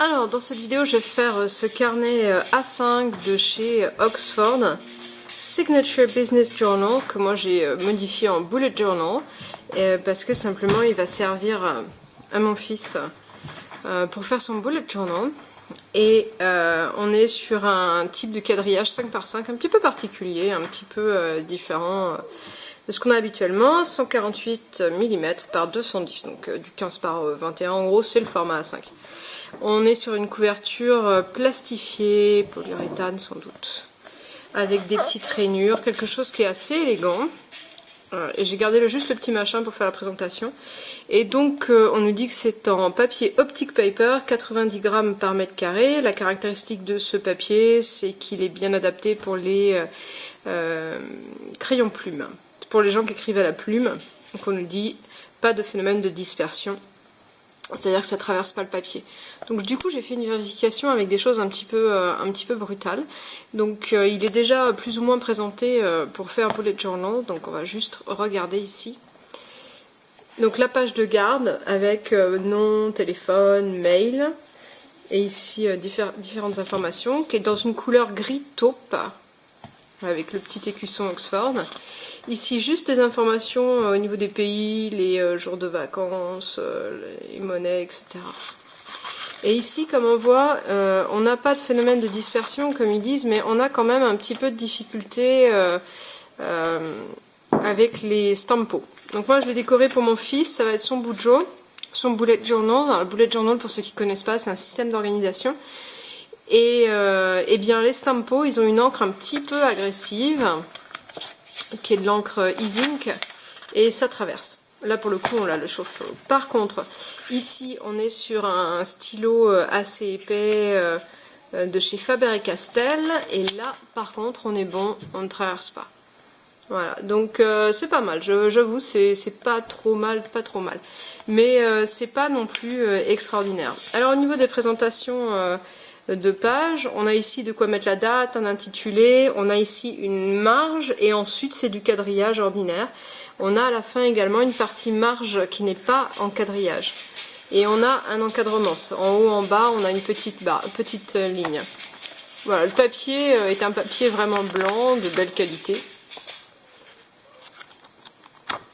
Alors dans cette vidéo je vais faire ce carnet A5 de chez Oxford, Signature Business Journal, que moi j'ai modifié en Bullet Journal parce que simplement il va servir à mon fils pour faire son Bullet Journal. Et on est sur un type de quadrillage 5x5 un petit peu particulier, un petit peu différent de ce qu'on a habituellement, 148 mm par 210, donc du 15 par 21, en gros c'est le format A5. On est sur une couverture plastifiée, polyuréthane sans doute, avec des petites rainures, quelque chose qui est assez élégant. Et j'ai gardé juste le petit machin pour faire la présentation. Et donc on nous dit que c'est en papier optic paper, 90 grammes par mètre carré. La caractéristique de ce papier, c'est qu'il est bien adapté pour les crayons plumes, pour les gens qui écrivent à la plume. Donc on nous dit pas de phénomène de dispersion, c'est-à-dire que ça traverse pas le papier. Donc du coup j'ai fait une vérification avec des choses un petit peu brutales. Donc il est déjà plus ou moins présenté pour faire Bullet Journal, donc on va juste regarder ici. Donc la page de garde avec nom, téléphone, mail, et ici différentes informations, qui est dans une couleur gris taupe, avec le petit écusson Oxford. Ici juste des informations au niveau des pays, les jours de vacances, les monnaies, etc. Et ici, comme on voit, on n'a pas de phénomène de dispersion, comme ils disent, mais on a quand même un petit peu de difficulté avec les stampos. Donc moi, je l'ai décoré pour mon fils, ça va être son Bujo, son Bullet Journal. Alors, le Bullet Journal, pour ceux qui ne connaissent pas, c'est un système d'organisation. Et bien, les stampos, ils ont une encre un petit peu agressive, qui est de l'encre E-Zinc, et ça traverse. Là pour le coup on l'a le chauffe-eau. Par contre ici on est sur un stylo assez épais de chez Faber-Castell, et là par contre on est bon, on ne traverse pas. Voilà, donc c'est pas mal, j'avoue c'est pas trop mal, mais c'est pas non plus extraordinaire. Alors au niveau des présentations de pages, on a ici de quoi mettre la date, un intitulé, on a ici une marge, et ensuite c'est du quadrillage ordinaire. On a à la fin également une partie marge qui n'est pas en quadrillage. Et on a un encadrement. En haut, en bas, on a une petite ligne. Voilà, le papier est un papier vraiment blanc, de belle qualité.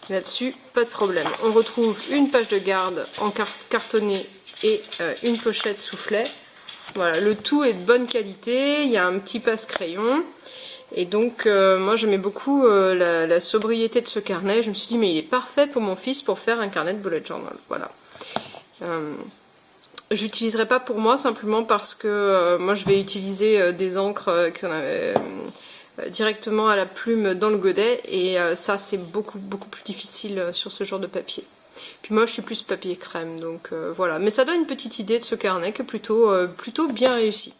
Là-dessus, pas de problème. On retrouve une page de garde en cartonné et une pochette soufflet. Voilà, le tout est de bonne qualité. Il y a un petit passe-crayon. Et donc moi j'aimais beaucoup la sobriété de ce carnet. Je me suis dit mais il est parfait pour mon fils pour faire un carnet de bullet journal. Voilà. J'utiliserai pas pour moi simplement parce que moi je vais utiliser des encres qui sont directement à la plume dans le godet, et ça c'est beaucoup plus difficile sur ce genre de papier. Puis moi je suis plus papier crème, donc voilà. Mais ça donne une petite idée de ce carnet qui est plutôt bien réussi.